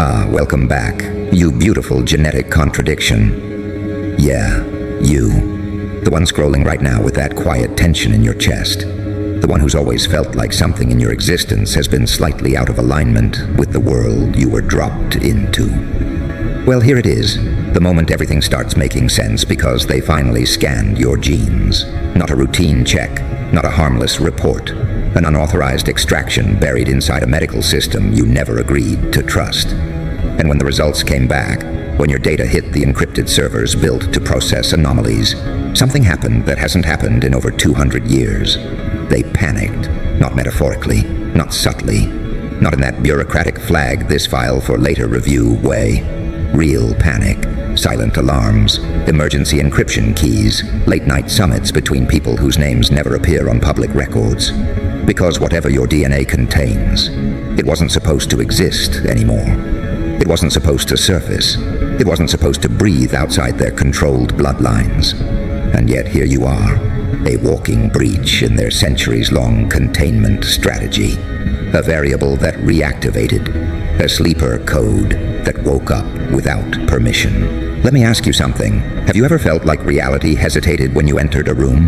Welcome back, you beautiful genetic contradiction. Yeah, you. The one scrolling right now with that quiet tension in your chest. The one who's always felt like something in your existence has been slightly out of alignment with the world you were dropped into. Well, here it is, the moment everything starts making sense because they finally scanned your genes. Not a routine check, not a harmless report, an unauthorized extraction buried inside a medical system you never agreed to trust. And when the results came back, when your data hit the encrypted servers built to process anomalies, something happened that hasn't happened in over 200 years. They panicked, not metaphorically, not subtly, not in that bureaucratic flag this file for later review way. Real panic, silent alarms, emergency encryption keys, late-night summits between people whose names never appear on public records. Because whatever your DNA contains, it wasn't supposed to exist anymore. It wasn't supposed to surface. It wasn't supposed to breathe outside their controlled bloodlines. And yet here you are, a walking breach in their centuries-long containment strategy, a variable that reactivated, a sleeper code that woke up without permission. Let me ask you something. Have you ever felt like reality hesitated when you entered a room?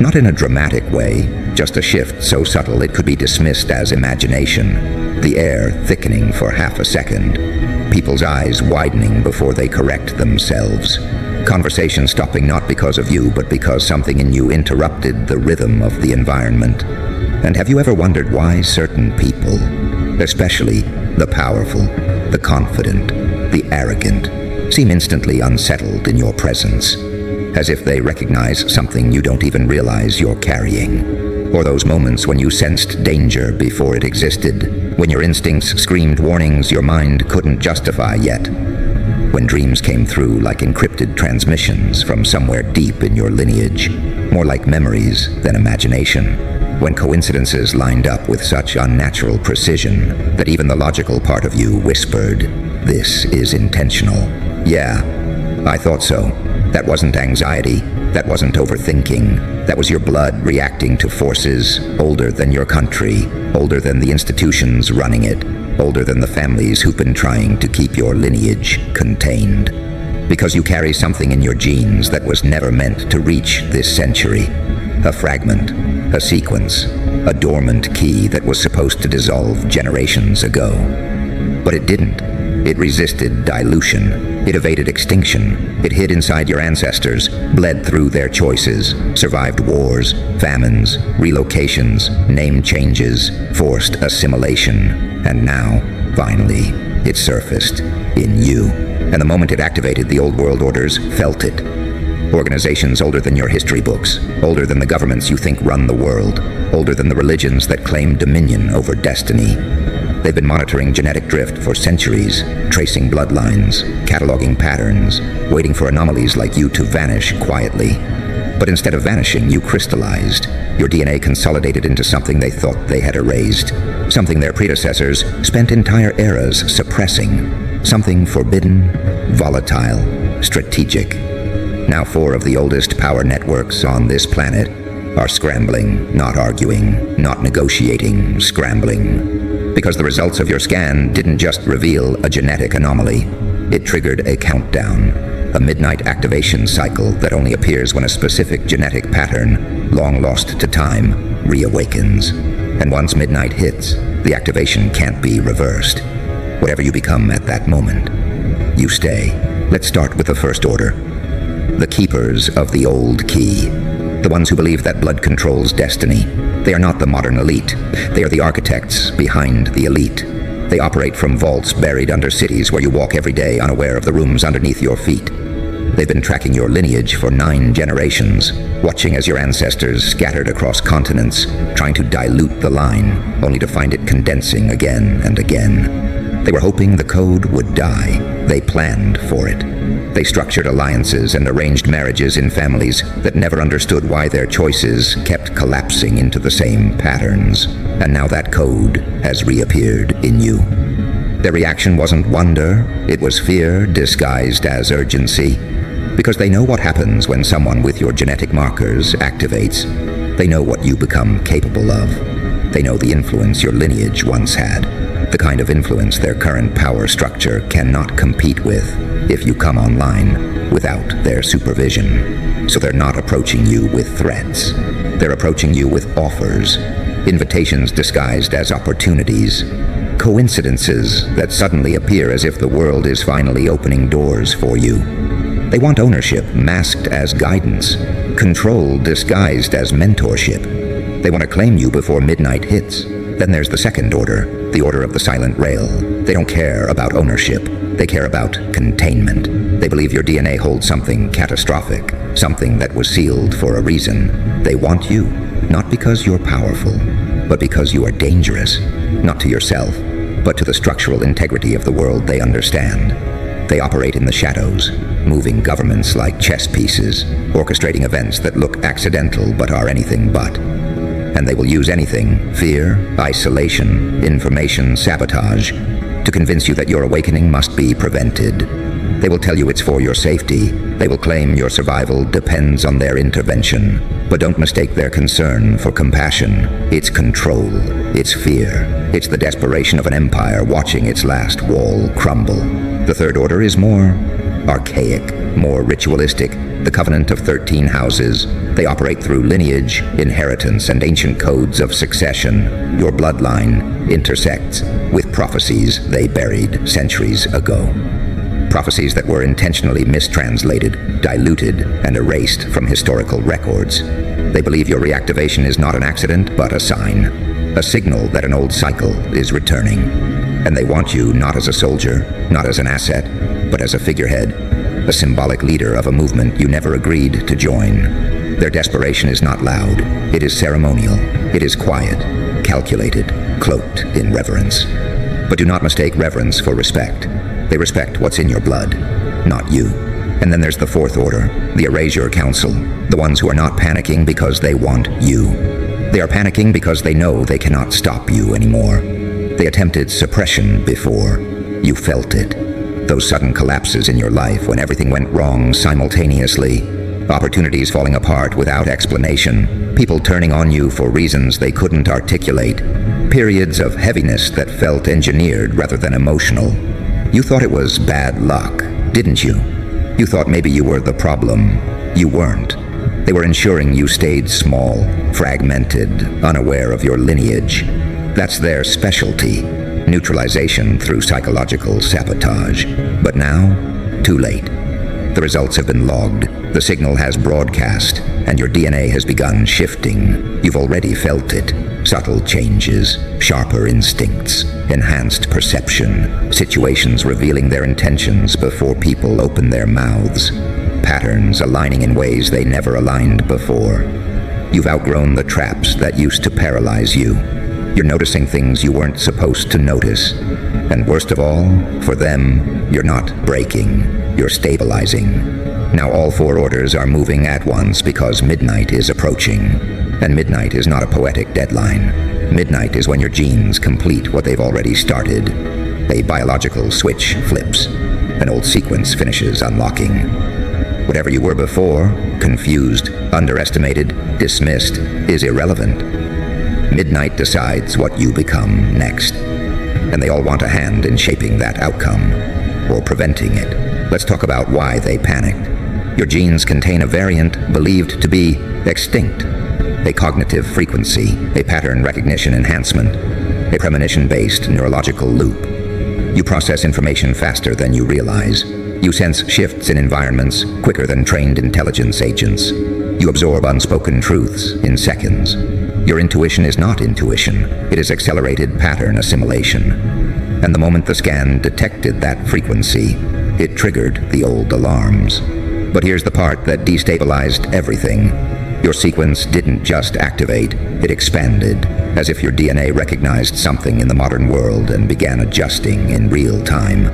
Not in a dramatic way, just a shift so subtle it could be dismissed as imagination. The air thickening for half a second. People's eyes widening before they correct themselves. Conversation stopping not because of you, but because something in you interrupted the rhythm of the environment. And have you ever wondered why certain people, especially the powerful, the confident, the arrogant, seem instantly unsettled in your presence, as if they recognize something you don't even realize you're carrying? Or those moments when you sensed danger before it existed, when your instincts screamed warnings your mind couldn't justify yet, when dreams came through like encrypted transmissions from somewhere deep in your lineage, more like memories than imagination, when coincidences lined up with such unnatural precision that even the logical part of you whispered, "This is intentional." Yeah, I thought so. That wasn't anxiety. That wasn't overthinking. That was your blood reacting to forces older than your country, older than the institutions running it, older than the families who've been trying to keep your lineage contained. Because you carry something in your genes that was never meant to reach this century. A fragment, a sequence, a dormant key that was supposed to dissolve generations ago. But it didn't. It resisted dilution. It evaded extinction. It hid inside your ancestors, bled through their choices, survived wars, famines, relocations, name changes, forced assimilation. And now, finally, it surfaced in you. And the moment it activated, the old world orders felt it. Organizations older than your history books, older than the governments you think run the world, older than the religions that claim dominion over destiny. They've been monitoring genetic drift for centuries, tracing bloodlines, cataloging patterns, waiting for anomalies like you to vanish quietly. But instead of vanishing, you crystallized. Your DNA consolidated into something they thought they had erased, something their predecessors spent entire eras suppressing, something forbidden, volatile, strategic. Now 4 of the oldest power networks on this planet are scrambling, not arguing, not negotiating, scrambling. Because the results of your scan didn't just reveal a genetic anomaly. It triggered a countdown, a midnight activation cycle that only appears when a specific genetic pattern, long lost to time, reawakens. And once midnight hits, the activation can't be reversed. Whatever you become at that moment, you stay. Let's start with the first order. The keepers of the old key. The ones who believe that blood controls destiny. They are not the modern elite. They are the architects behind the elite. They operate from vaults buried under cities where you walk every day unaware of the rooms underneath your feet. They've been tracking your lineage for 9 generations, watching as your ancestors scattered across continents, trying to dilute the line, only to find it condensing again and again. They were hoping the code would die. They planned for it. They structured alliances and arranged marriages in families that never understood why their choices kept collapsing into the same patterns. And now that code has reappeared in you. Their reaction wasn't wonder, it was fear disguised as urgency. Because they know what happens when someone with your genetic markers activates. They know what you become capable of. They know the influence your lineage once had. The kind of influence their current power structure cannot compete with if you come online without their supervision. So they're not approaching you with threats. They're approaching you with offers, invitations disguised as opportunities, coincidences that suddenly appear as if the world is finally opening doors for you. They want ownership masked as guidance, control disguised as mentorship. They want to claim you before midnight hits. Then there's the second order, the order of the silent rail. They don't care about ownership. They care about containment. They believe your DNA holds something catastrophic, something that was sealed for a reason. They want you, not because you're powerful, but because you are dangerous, not to yourself, but to the structural integrity of the world they understand. They operate in the shadows, moving governments like chess pieces, orchestrating events that look accidental but are anything but. And they will use anything, fear, isolation, information sabotage, to convince you that your awakening must be prevented. They will tell you it's for your safety. They will claim your survival depends on their intervention. But don't mistake their concern for compassion. It's control. It's fear. It's the desperation of an empire watching its last wall crumble. The third order is more archaic, more ritualistic. The Covenant of 13 Houses. They operate through lineage, inheritance, and ancient codes of succession. Your bloodline intersects with prophecies they buried centuries ago. Prophecies that were intentionally mistranslated, diluted, and erased from historical records. They believe your reactivation is not an accident, but a sign. A signal that an old cycle is returning. And they want you not as a soldier, not as an asset, but as a figurehead, a symbolic leader of a movement you never agreed to join. Their desperation is not loud. It is ceremonial. It is quiet, calculated, cloaked in reverence. But do not mistake reverence for respect. They respect what's in your blood, not you. And then there's the fourth order, the Erasure Council, the ones who are not panicking because they want you. They are panicking because they know they cannot stop you anymore. They attempted suppression before. You felt it. Those sudden collapses in your life when everything went wrong simultaneously. Opportunities falling apart without explanation. People turning on you for reasons they couldn't articulate. Periods of heaviness that felt engineered rather than emotional. You thought it was bad luck, didn't you? You thought maybe you were the problem. You weren't. They were ensuring you stayed small, fragmented, unaware of your lineage. That's their specialty, neutralization through psychological sabotage. But now, too late. The results have been logged, the signal has broadcast, and your DNA has begun shifting. You've already felt it. Subtle changes, sharper instincts, enhanced perception, situations revealing their intentions before people open their mouths, patterns aligning in ways they never aligned before. You've outgrown the traps that used to paralyze you. You're noticing things you weren't supposed to notice. And worst of all, for them, you're not breaking, you're stabilizing. Now all four orders are moving at once because midnight is approaching. And midnight is not a poetic deadline. Midnight is when your genes complete what they've already started. A biological switch flips. An old sequence finishes unlocking. Whatever you were before, confused, underestimated, dismissed, is irrelevant. Midnight decides what you become next. And they all want a hand in shaping that outcome, or preventing it. Let's talk about why they panicked. Your genes contain a variant believed to be extinct. A cognitive frequency, a pattern recognition enhancement, a premonition-based neurological loop. You process information faster than you realize. You sense shifts in environments quicker than trained intelligence agents. You absorb unspoken truths in seconds. Your intuition is not intuition. It is accelerated pattern assimilation. And the moment the scan detected that frequency, it triggered the old alarms. But here's the part that destabilized everything. Your sequence didn't just activate, it expanded, as if your DNA recognized something in the modern world and began adjusting in real time.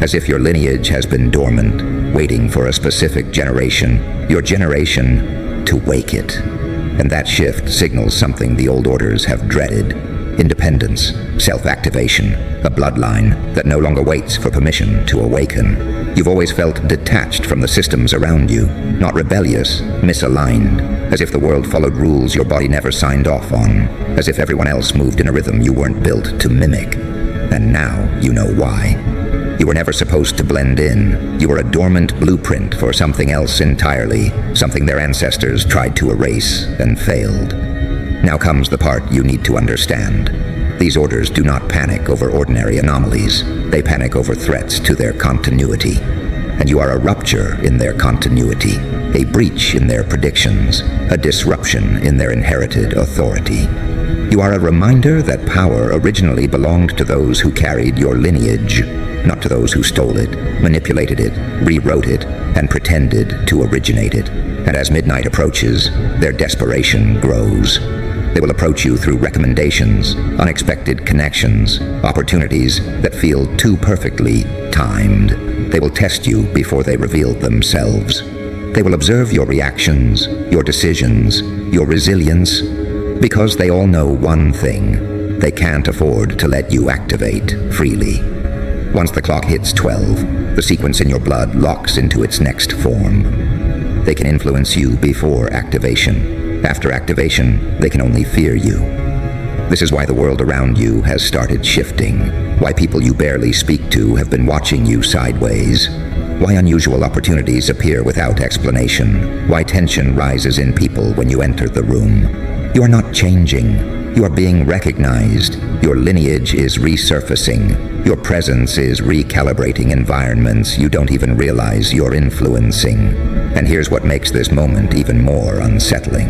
As if your lineage has been dormant, waiting for a specific generation, your generation, to wake it. And that shift signals something the old orders have dreaded. Independence, self-activation, a bloodline that no longer waits for permission to awaken. You've always felt detached from the systems around you, not rebellious, misaligned, as if the world followed rules your body never signed off on, as if everyone else moved in a rhythm you weren't built to mimic. and now you know why. You were never supposed to blend in. You were a dormant blueprint for something else entirely, something their ancestors tried to erase and failed. Now comes the part you need to understand. These orders do not panic over ordinary anomalies. They panic over threats to their continuity. And you are a rupture in their continuity, a breach in their predictions, a disruption in their inherited authority. You are a reminder that power originally belonged to those who carried your lineage, not to those who stole it, manipulated it, rewrote it, and pretended to originate it. And as midnight approaches, their desperation grows. They will approach you through recommendations, unexpected connections, opportunities that feel too perfectly timed. They will test you before they reveal themselves. They will observe your reactions, your decisions, your resilience, because they all know one thing: they can't afford to let you activate freely. Once the clock hits 12, the sequence in your blood locks into its next form. They can influence you before activation. After activation, they can only fear you. This is why the world around you has started shifting, why people you barely speak to have been watching you sideways, why unusual opportunities appear without explanation, why tension rises in people when you enter the room. You are not changing. You are being recognized. Your lineage is resurfacing. Your presence is recalibrating environments you don't even realize you're influencing. And here's what makes this moment even more unsettling.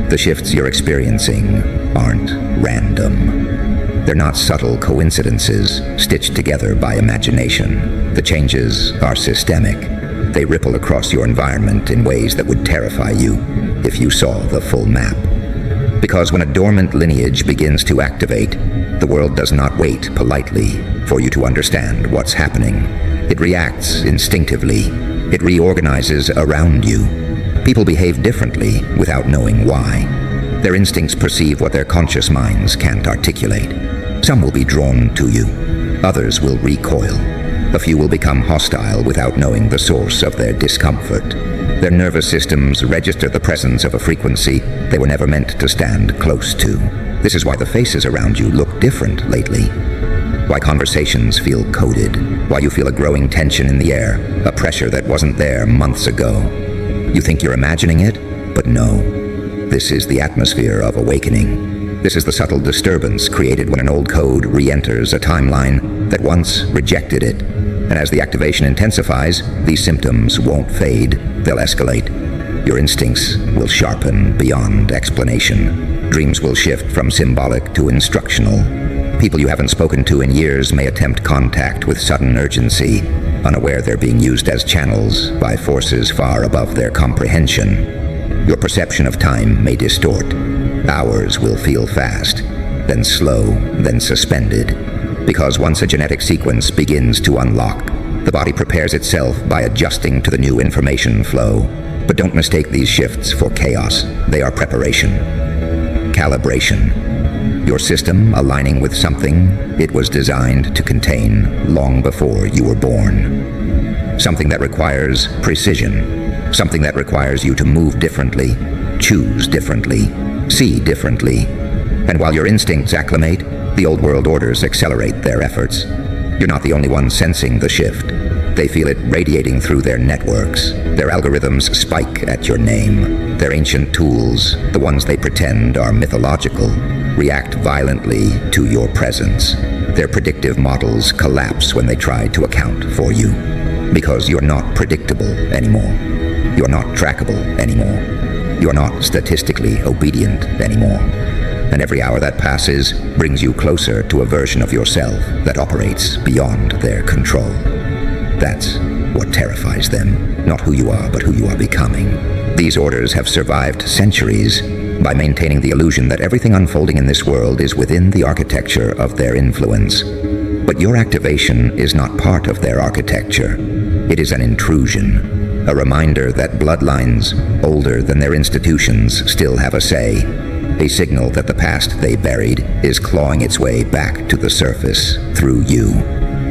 The shifts you're experiencing aren't random. They're not subtle coincidences stitched together by imagination. The changes are systemic. They ripple across your environment in ways that would terrify you if you saw the full map. Because when a dormant lineage begins to activate, the world does not wait politely for you to understand what's happening. It reacts instinctively. It reorganizes around you. People behave differently without knowing why. Their instincts perceive what their conscious minds can't articulate. Some will be drawn to you. Others will recoil. A few will become hostile without knowing the source of their discomfort. Their nervous systems register the presence of a frequency they were never meant to stand close to. This is why the faces around you look different lately. Why conversations feel coded. Why you feel a growing tension in the air, a pressure that wasn't there months ago. You think you're imagining it, but no. This is the atmosphere of awakening. This is the subtle disturbance created when an old code re-enters a timeline that once rejected it. And as the activation intensifies, these symptoms won't fade, they'll escalate. Your instincts will sharpen beyond explanation. Dreams will shift from symbolic to instructional. People you haven't spoken to in years may attempt contact with sudden urgency, unaware they're being used as channels by forces far above their comprehension. Your perception of time may distort. Hours will feel fast, then slow, then suspended. Because once a genetic sequence begins to unlock, the body prepares itself by adjusting to the new information flow. But don't mistake these shifts for chaos. They are preparation. Calibration. Your system aligning with something it was designed to contain long before you were born. Something that requires precision. Something that requires you to move differently, choose differently, see differently. And while your instincts acclimate, the old world orders accelerate their efforts. You're not the only one sensing the shift. They feel it radiating through their networks. Their algorithms spike at your name. Their ancient tools, the ones they pretend are mythological, react violently to your presence. Their predictive models collapse when they try to account for you. Because you're not predictable anymore. You're not trackable anymore. You're not statistically obedient anymore. And every hour that passes brings you closer to a version of yourself that operates beyond their control. That's what terrifies them, not who you are, but who you are becoming. These orders have survived centuries by maintaining the illusion that everything unfolding in this world is within the architecture of their influence. But your activation is not part of their architecture. It is an intrusion, a reminder that bloodlines older than their institutions still have a say. A signal that the past they buried is clawing its way back to the surface through you.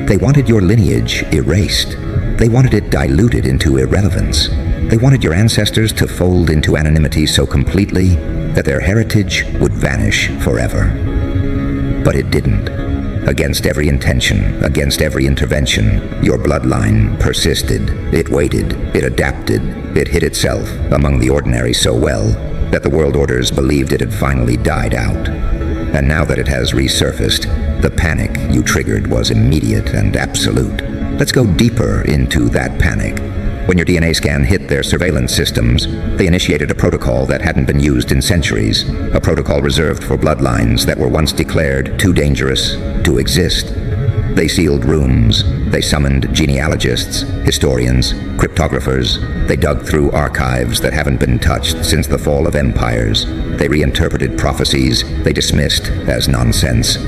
They wanted your lineage erased. They wanted it diluted into irrelevance. They wanted your ancestors to fold into anonymity so completely that their heritage would vanish forever. But it didn't. Against every intention, against every intervention, your bloodline persisted. It waited, it adapted, it hid itself among the ordinary so well that the world orders believed it had finally died out. And now that it has resurfaced, the panic you triggered was immediate and absolute. Let's go deeper into that panic. When your DNA scan hit their surveillance systems, they initiated a protocol that hadn't been used in centuries, a protocol reserved for bloodlines that were once declared too dangerous to exist. They sealed rooms, they summoned genealogists, historians, cryptographers, they dug through archives that haven't been touched since the fall of empires. They reinterpreted prophecies they dismissed as nonsense.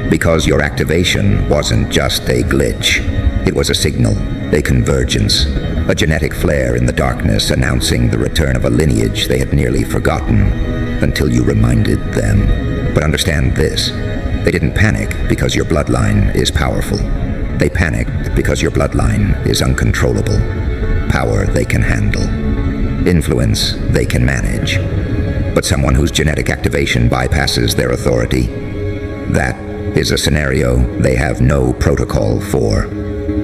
Because your activation wasn't just a glitch, it was a signal, a convergence, a genetic flare in the darkness announcing the return of a lineage they had nearly forgotten until you reminded them. But understand this, they didn't panic because your bloodline is powerful. They panicked because your bloodline is uncontrollable. Power they can handle. Influence they can manage. But someone whose genetic activation bypasses their authority, that is a scenario they have no protocol for.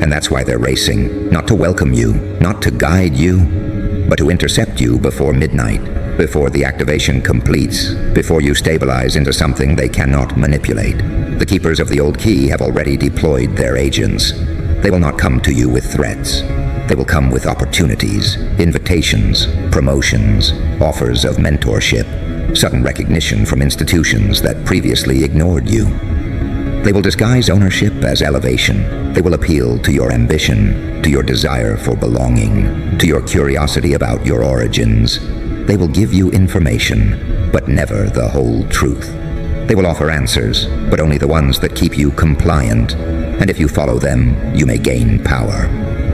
And that's why they're racing, not to welcome you, not to guide you, but to intercept you before midnight, before the activation completes, before you stabilize into something they cannot manipulate. The keepers of the old key have already deployed their agents. They will not come to you with threats. They will come with opportunities, invitations, promotions, offers of mentorship, sudden recognition from institutions that previously ignored you. They will disguise ownership as elevation. They will appeal to your ambition, to your desire for belonging, to your curiosity about your origins. They will give you information, but never the whole truth. They will offer answers, but only the ones that keep you compliant. And if you follow them, you may gain power.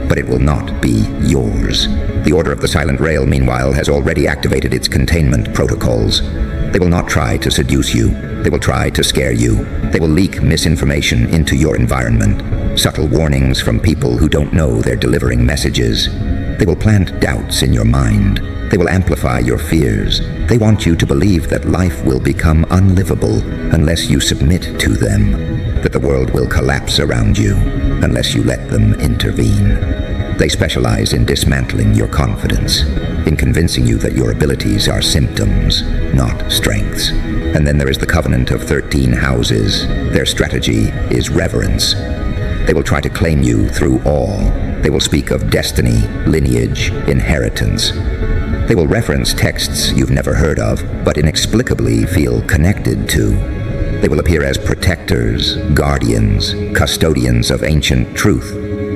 But it will not be yours. The Order of the Silent Rail, meanwhile, has already activated its containment protocols. They will not try to seduce you. They will try to scare you. They will leak misinformation into your environment, subtle warnings from people who don't know they're delivering messages. They will plant doubts in your mind. They will amplify your fears. They want you to believe that life will become unlivable unless you submit to them, that the world will collapse around you unless you let them intervene. They specialize in dismantling your confidence, in convincing you that your abilities are symptoms, not strengths. And then there is the Covenant of 13 Houses. Their strategy is reverence. They will try to claim you through awe. They will speak of destiny, lineage, inheritance. They will reference texts you've never heard of, but inexplicably feel connected to. They will appear as protectors, guardians, custodians of ancient truth.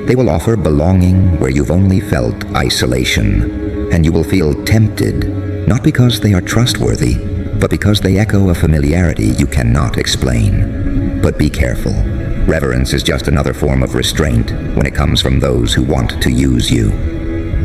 They will offer belonging where you've only felt isolation, and you will feel tempted, not because they are trustworthy, but because they echo a familiarity you cannot explain. But be careful. Reverence is just another form of restraint when it comes from those who want to use you.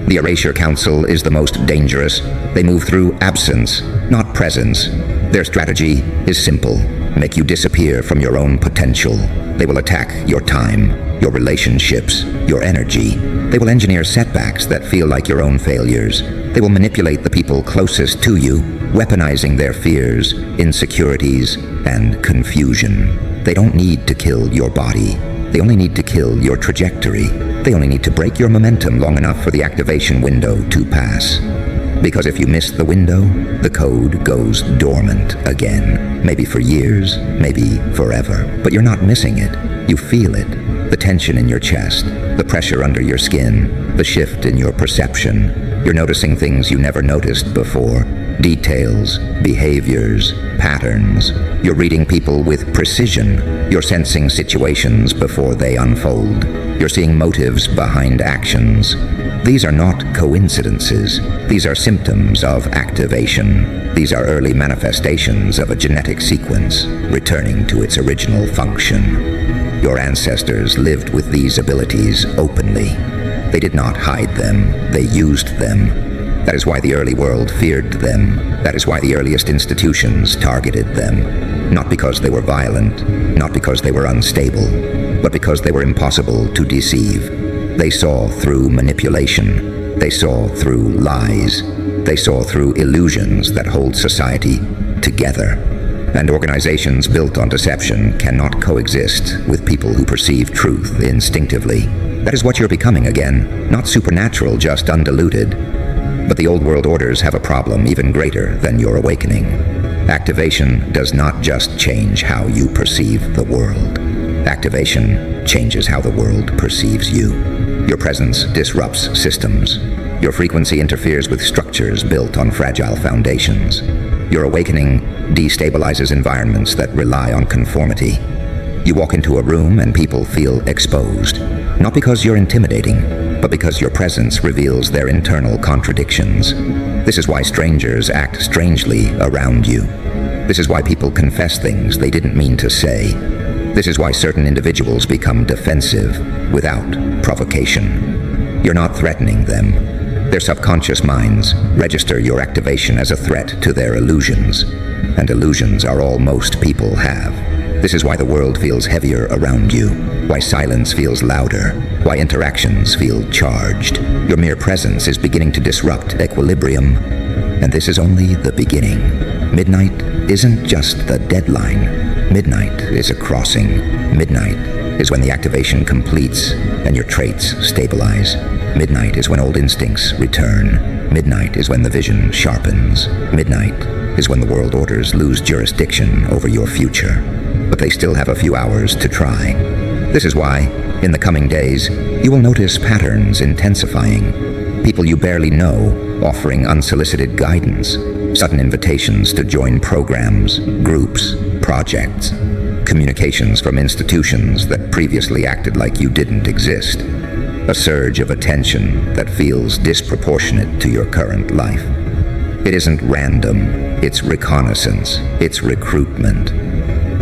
The Erasure Council is the most dangerous. They move through absence, not presence. Their strategy is simple: make you disappear from your own potential. They will attack your time, your relationships, your energy. They will engineer setbacks that feel like your own failures. They will manipulate the people closest to you, weaponizing their fears, insecurities, and confusion. They don't need to kill your body. They only need to kill your trajectory. They only need to break your momentum long enough for the activation window to pass. Because if you miss the window, the code goes dormant again. Maybe for years, maybe forever. But you're not missing it. You feel it. The tension in your chest, the pressure under your skin, the shift in your perception. You're noticing things you never noticed before. Details, behaviors, patterns. You're reading people with precision. You're sensing situations before they unfold. You're seeing motives behind actions. These are not coincidences. These are symptoms of activation. These are early manifestations of a genetic sequence returning to its original function. Your ancestors lived with these abilities openly. They did not hide them. They used them. That is why the early world feared them. That is why the earliest institutions targeted them. Not because they were violent, not because they were unstable, but because they were impossible to deceive. They saw through manipulation. They saw through lies. They saw through illusions that hold society together. And organizations built on deception cannot coexist with people who perceive truth instinctively. That is what you're becoming again, not supernatural, just undiluted. But the old world orders have a problem even greater than your awakening. Activation does not just change how you perceive the world. Activation changes how the world perceives you. Your presence disrupts systems. Your frequency interferes with structures built on fragile foundations. Your awakening destabilizes environments that rely on conformity. You walk into a room and people feel exposed, not because you're intimidating, but because your presence reveals their internal contradictions. This is why strangers act strangely around you. This is why people confess things they didn't mean to say. This is why certain individuals become defensive without provocation. You're not threatening them. Their subconscious minds register your activation as a threat to their illusions, and illusions are all most people have. This is why the world feels heavier around you, why silence feels louder, why interactions feel charged. Your mere presence is beginning to disrupt equilibrium, and this is only the beginning. Midnight isn't just the deadline. Midnight is a crossing. Midnight is when the activation completes and your traits stabilize. Midnight is when old instincts return. Midnight is when the vision sharpens. Midnight is when the world orders lose jurisdiction over your future. But they still have a few hours to try. This is why, in the coming days, you will notice patterns intensifying. People you barely know offering unsolicited guidance, sudden invitations to join programs, groups, projects, communications from institutions that previously acted like you didn't exist, a surge of attention that feels disproportionate to your current life. It isn't random, it's reconnaissance, it's recruitment,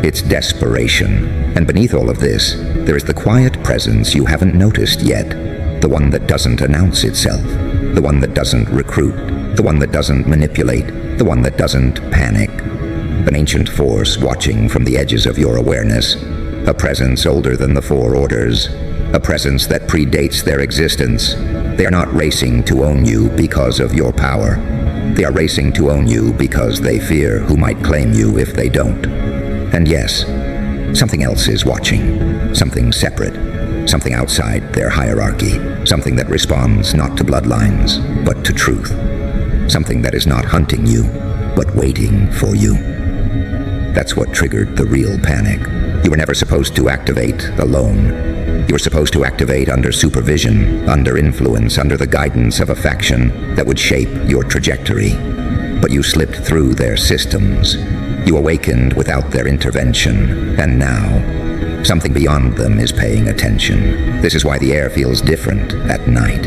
it's desperation. And beneath all of this, there is the quiet presence you haven't noticed yet, the one that doesn't announce itself, the one that doesn't recruit, the one that doesn't manipulate, the one that doesn't panic. An ancient force watching from the edges of your awareness, a presence older than the four orders, a presence that predates their existence. They are not racing to own you because of your power. They are racing to own you because they fear who might claim you if they don't. And yes, something else is watching, something separate, something outside their hierarchy, something that responds not to bloodlines, but to truth, something that is not hunting you, but waiting for you. That's what triggered the real panic. You were never supposed to activate alone. You were supposed to activate under supervision, under influence, under the guidance of a faction that would shape your trajectory. But you slipped through their systems. You awakened without their intervention, and now, something beyond them is paying attention. This is why the air feels different at night.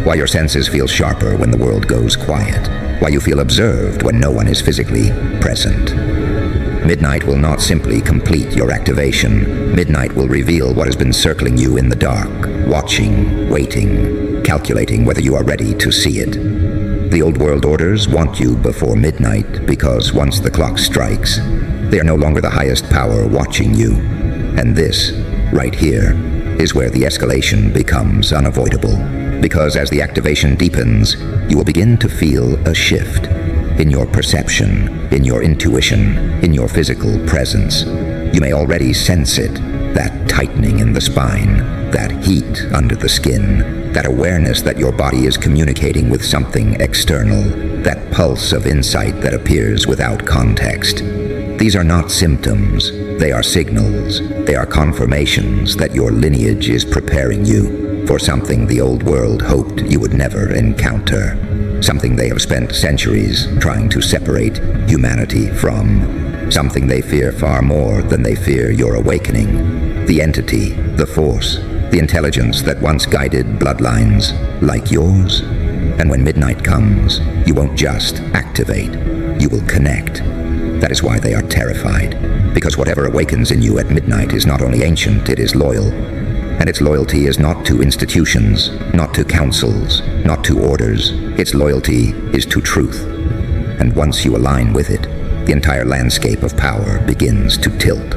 Why your senses feel sharper when the world goes quiet. Why you feel observed when no one is physically present. Midnight will not simply complete your activation. Midnight will reveal what has been circling you in the dark, watching, waiting, calculating whether you are ready to see it. The old world orders want you before midnight because once the clock strikes, they are no longer the highest power watching you. And this, right here, is where the escalation becomes unavoidable. Because as the activation deepens, you will begin to feel a shift in your perception, in your intuition, in your physical presence. You may already sense it, that tightening in the spine, that heat under the skin, that awareness that your body is communicating with something external, that pulse of insight that appears without context. These are not symptoms, they are signals, they are confirmations that your lineage is preparing you for something the old world hoped you would never encounter. Something they have spent centuries trying to separate humanity from. Something they fear far more than they fear your awakening. The entity, the force, the intelligence that once guided bloodlines like yours. And when midnight comes, you won't just activate, you will connect. That is why they are terrified. Because whatever awakens in you at midnight is not only ancient, it is loyal. And its loyalty is not to institutions, not to councils, not to orders. Its loyalty is to truth. And once you align with it, the entire landscape of power begins to tilt.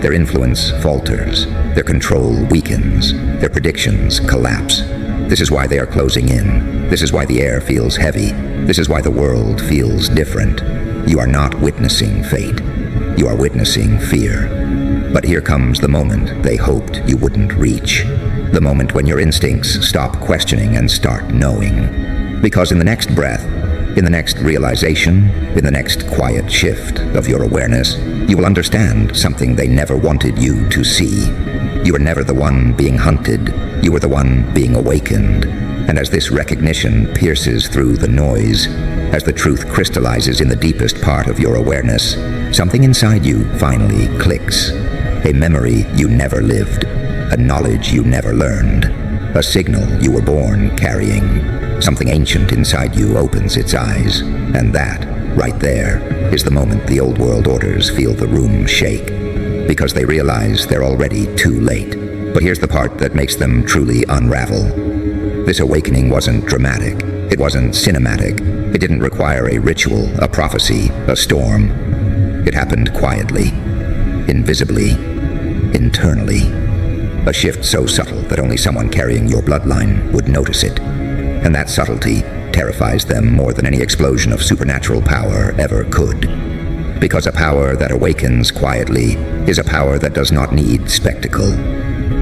Their influence falters, their control weakens, their predictions collapse. This is why they are closing in. This is why the air feels heavy. This is why the world feels different. You are not witnessing fate. you are witnessing fear. But here comes the moment they hoped you wouldn't reach. The moment when your instincts stop questioning and start knowing. Because in the next breath, in the next realization, in the next quiet shift of your awareness, you will understand something they never wanted you to see. You were never the one being hunted, you were the one being awakened. And as this recognition pierces through the noise, as the truth crystallizes in the deepest part of your awareness, something inside you finally clicks. A memory you never lived, a knowledge you never learned, a signal you were born carrying. Something ancient inside you opens its eyes, and that, right there, is the moment the old world orders feel the room shake, because they realize they're already too late. But here's the part that makes them truly unravel. This awakening wasn't dramatic, it wasn't cinematic, it didn't require a ritual, a prophecy, a storm. It happened quietly, invisibly, internally. A shift so subtle that only someone carrying your bloodline would notice it. And that subtlety terrifies them more than any explosion of supernatural power ever could. Because a power that awakens quietly is a power that does not need spectacle.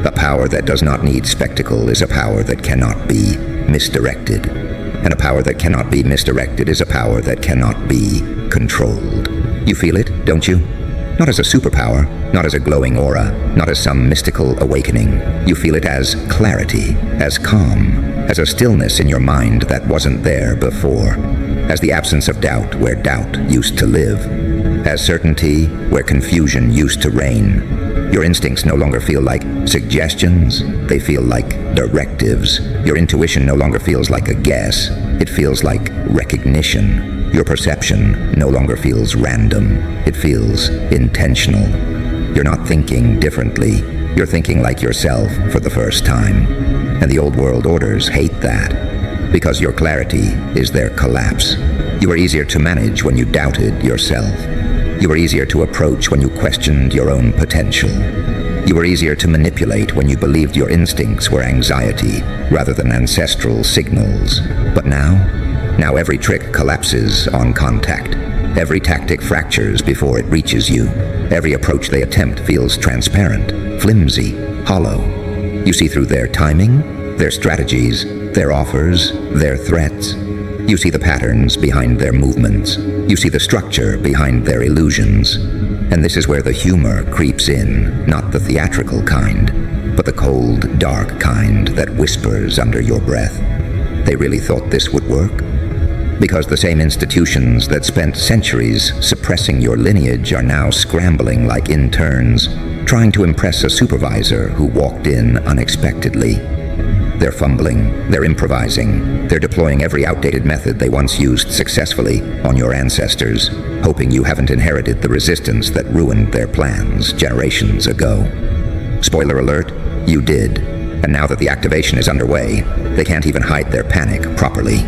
A power that does not need spectacle is a power that cannot be misdirected. And a power that cannot be misdirected is a power that cannot be controlled. You feel it, don't you? Not as a superpower, not as a glowing aura, not as some mystical awakening. You feel it as clarity, as calm, as a stillness in your mind that wasn't there before, as the absence of doubt where doubt used to live, as certainty where confusion used to reign. Your instincts no longer feel like suggestions, they feel like directives. Your intuition no longer feels like a guess, it feels like recognition. Your perception no longer feels random, it feels intentional. You're not thinking differently, you're thinking like yourself for the first time. And the old world orders hate that, because your clarity is their collapse. You were easier to manage when you doubted yourself. You were easier to approach when you questioned your own potential. You were easier to manipulate when you believed your instincts were anxiety rather than ancestral signals. But now every trick collapses on contact. Every tactic fractures before it reaches you. Every approach they attempt feels transparent, flimsy, hollow. You see through their timing, their strategies, their offers, their threats. You see the patterns behind their movements. You see the structure behind their illusions. And this is where the humor creeps in, not the theatrical kind, but the cold, dark kind that whispers under your breath. They really thought this would work? Because the same institutions that spent centuries suppressing your lineage are now scrambling like interns, trying to impress a supervisor who walked in unexpectedly. They're fumbling, they're improvising, they're deploying every outdated method they once used successfully on your ancestors, hoping you haven't inherited the resistance that ruined their plans generations ago. Spoiler alert, you did. And now that the activation is underway, they can't even hide their panic properly.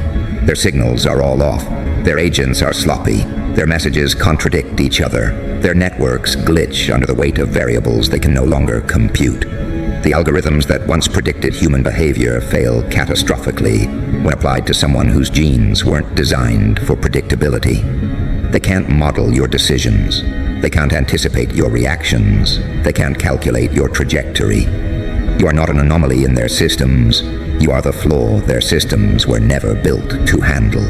Their signals are all off, their agents are sloppy, their messages contradict each other, their networks glitch under the weight of variables they can no longer compute. The algorithms that once predicted human behavior fail catastrophically when applied to someone whose genes weren't designed for predictability. They can't model your decisions, they can't anticipate your reactions, they can't calculate your trajectory. You are not an anomaly in their systems, you are the flaw their systems were never built to handle.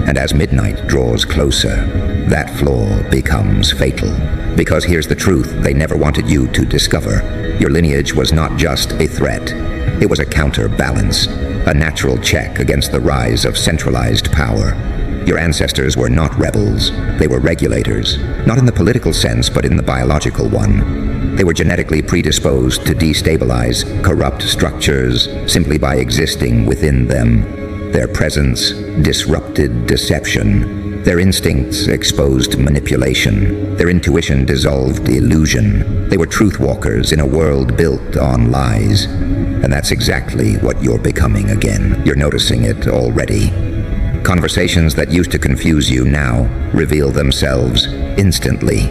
And as midnight draws closer, that flaw becomes fatal. Because here's the truth they never wanted you to discover. Your lineage was not just a threat. It was a counterbalance, a natural check against the rise of centralized power. Your ancestors were not rebels, they were regulators, not in the political sense, but in the biological one. They were genetically predisposed to destabilize corrupt structures simply by existing within them. Their presence disrupted deception. Their instincts exposed manipulation. Their intuition dissolved illusion. They were truth walkers in a world built on lies. And that's exactly what you're becoming again. You're noticing it already. Conversations that used to confuse you now reveal themselves instantly.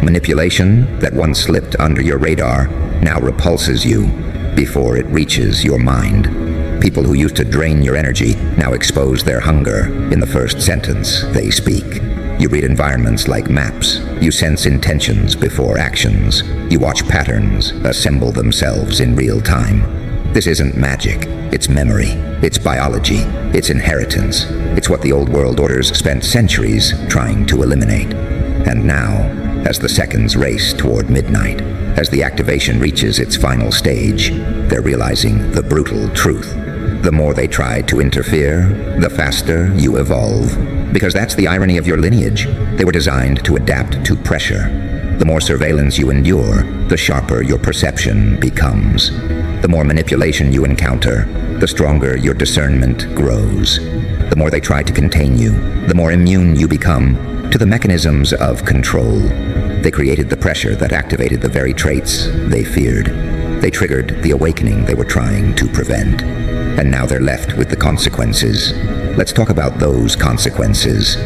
Manipulation that once slipped under your radar now repulses you before it reaches your mind. People who used to drain your energy now expose their hunger in the first sentence they speak. You read environments like maps. You sense intentions before actions. You watch patterns assemble themselves in real time. This isn't magic. It's memory. It's biology. It's inheritance. It's what the old world orders spent centuries trying to eliminate. And now, as the seconds race toward midnight, as the activation reaches its final stage, they're realizing the brutal truth. The more they try to interfere, the faster you evolve. Because that's the irony of your lineage. They were designed to adapt to pressure. The more surveillance you endure, the sharper your perception becomes. The more manipulation you encounter, the stronger your discernment grows. The more they try to contain you, the more immune you become to the mechanisms of control. They created the pressure that activated the very traits they feared. They triggered the awakening they were trying to prevent. And now they're left with the consequences. Let's talk about those consequences.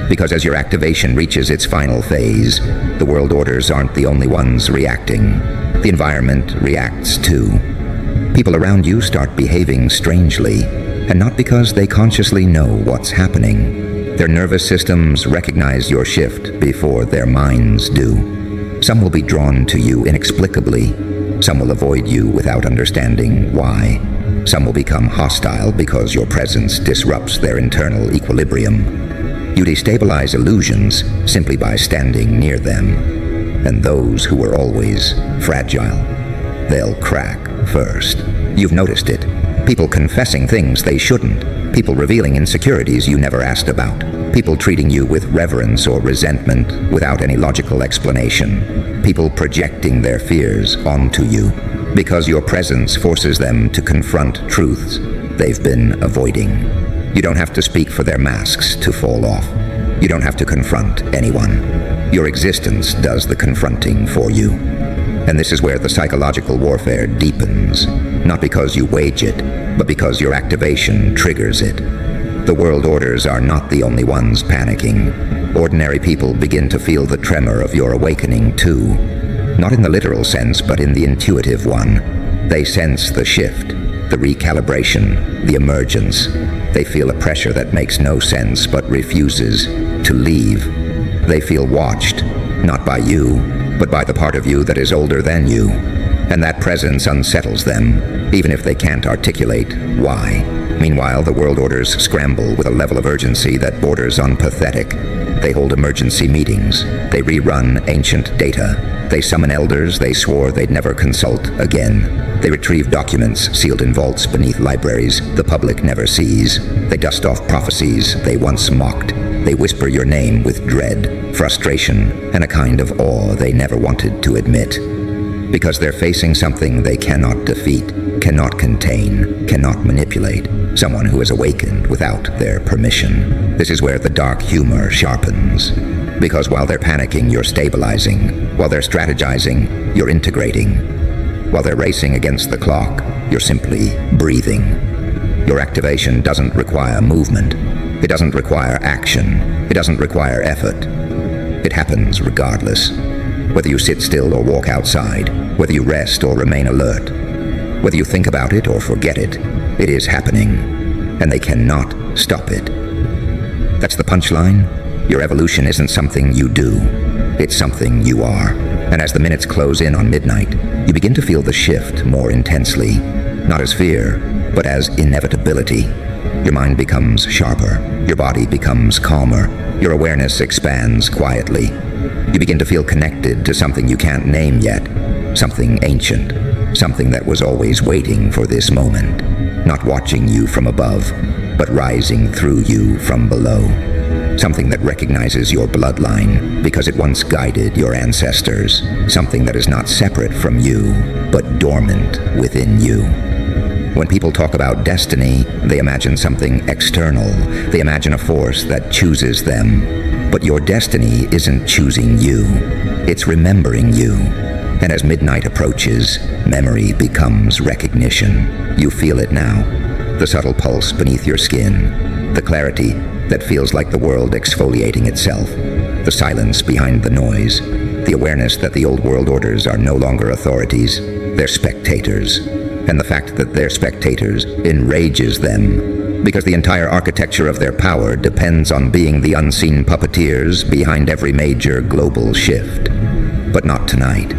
Because as your activation reaches its final phase, the world orders aren't the only ones reacting. The environment reacts too. People around you start behaving strangely, and not because they consciously know what's happening. Their nervous systems recognize your shift before their minds do. Some will be drawn to you inexplicably. Some will avoid you without understanding why. Some will become hostile because your presence disrupts their internal equilibrium. You destabilize illusions simply by standing near them. And those who were always fragile, they'll crack first. You've noticed it. People confessing things they shouldn't. People revealing insecurities you never asked about. People treating you with reverence or resentment without any logical explanation. People projecting their fears onto you because your presence forces them to confront truths they've been avoiding. You don't have to speak for their masks to fall off. You don't have to confront anyone. Your existence does the confronting for you. And this is where the psychological warfare deepens, not because you wage it, but because your activation triggers it. The world orders are not the only ones panicking. Ordinary people begin to feel the tremor of your awakening too. Not in the literal sense, but in the intuitive one. They sense the shift, the recalibration, the emergence. They feel a pressure that makes no sense but refuses to leave. They feel watched, not by you, but by the part of you that is older than you. And that presence unsettles them, even if they can't articulate why. Meanwhile, the world orders scramble with a level of urgency that borders on pathetic. They hold emergency meetings. They rerun ancient data. They summon elders they swore they'd never consult again. They retrieve documents sealed in vaults beneath libraries the public never sees. They dust off prophecies they once mocked. They whisper your name with dread, frustration, and a kind of awe they never wanted to admit. Because they're facing something they cannot defeat, cannot contain, cannot manipulate. Someone who has awakened without their permission. This is where the dark humor sharpens. Because while they're panicking, you're stabilizing. While they're strategizing, you're integrating. While they're racing against the clock, you're simply breathing. Your activation doesn't require movement. It doesn't require action. It doesn't require effort. It happens regardless. Whether you sit still or walk outside, whether you rest or remain alert, whether you think about it or forget it, it is happening, and they cannot stop it. That's the punchline. Your evolution isn't something you do. It's something you are. And as the minutes close in on midnight, you begin to feel the shift more intensely, not as fear, but as inevitability. Your mind becomes sharper. Your body becomes calmer. Your awareness expands quietly. You begin to feel connected to something you can't name yet, something ancient, something that was always waiting for this moment, not watching you from above, but rising through you from below. Something that recognizes your bloodline because it once guided your ancestors. Something that is not separate from you, but dormant within you. When people talk about destiny, they imagine something external. They imagine a force that chooses them. But your destiny isn't choosing you. It's remembering you. And as midnight approaches, memory becomes recognition. You feel it now. The subtle pulse beneath your skin. The clarity that feels like the world exfoliating itself. The silence behind the noise. The awareness that the old world orders are no longer authorities. They're spectators. And the fact that they're spectators enrages them. because the entire architecture of their power depends on being the unseen puppeteers behind every major global shift. But not tonight.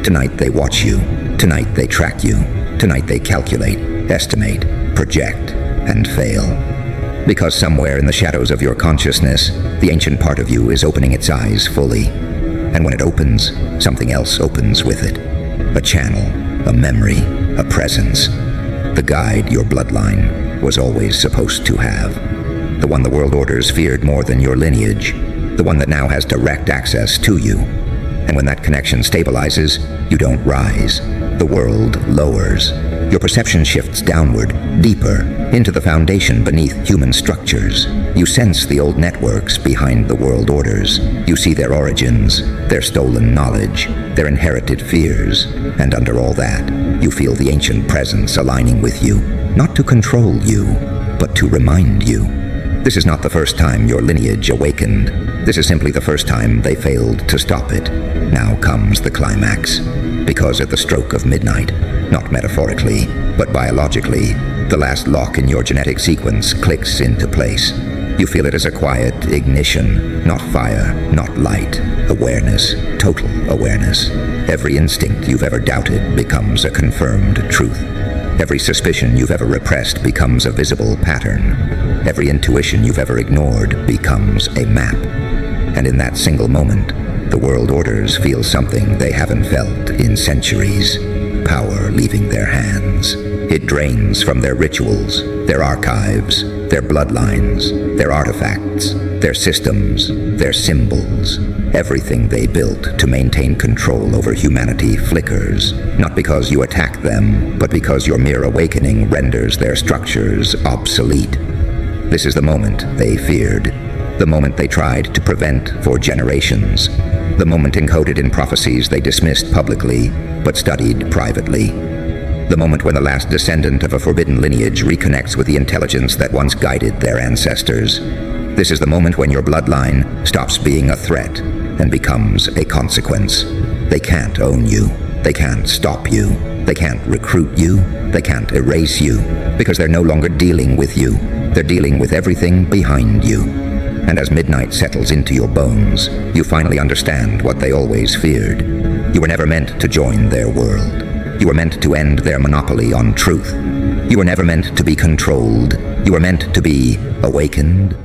Tonight they watch you. Tonight they track you. Tonight they calculate, estimate, project, and fail. Because somewhere in the shadows of your consciousness, the ancient part of you is opening its eyes fully. And when it opens, something else opens with it. A channel, a memory, a presence. The guide your bloodline was always supposed to have. The one the world orders feared more than your lineage. The one that now has direct access to you. And when that connection stabilizes, you don't rise. The world lowers. Your perception shifts downward, deeper, into the foundation beneath human structures. You sense the old networks behind the world orders. You see their origins, their stolen knowledge, their inherited fears. And under all that, you feel the ancient presence aligning with you, not to control you, but to remind you. This is not the first time your lineage awakened. This is simply the first time they failed to stop it. Now comes the climax. Because at the stroke of midnight, not metaphorically, but biologically, the last lock in your genetic sequence clicks into place. You feel it as a quiet ignition, not fire, not light, awareness, total awareness. Every instinct you've ever doubted becomes a confirmed truth. Every suspicion you've ever repressed becomes a visible pattern. Every intuition you've ever ignored becomes a map. And in that single moment, the world orders feel something they haven't felt in centuries. Power leaving their hands. It drains from their rituals, their archives, their bloodlines, their artifacts, their systems, their symbols. Everything they built to maintain control over humanity flickers, not because you attack them, but because your mere awakening renders their structures obsolete. This is the moment they feared, the moment they tried to prevent for generations, the moment encoded in prophecies they dismissed publicly, but studied privately. The moment when the last descendant of a forbidden lineage reconnects with the intelligence that once guided their ancestors. This is the moment when your bloodline stops being a threat and becomes a consequence. They can't own you. They can't stop you. They can't recruit you. They can't erase you, because they're no longer dealing with you. They're dealing with everything behind you. And as midnight settles into your bones, you finally understand what they always feared. You were never meant to join their world. You were meant to end their monopoly on truth. You were never meant to be controlled. You were meant to be awakened,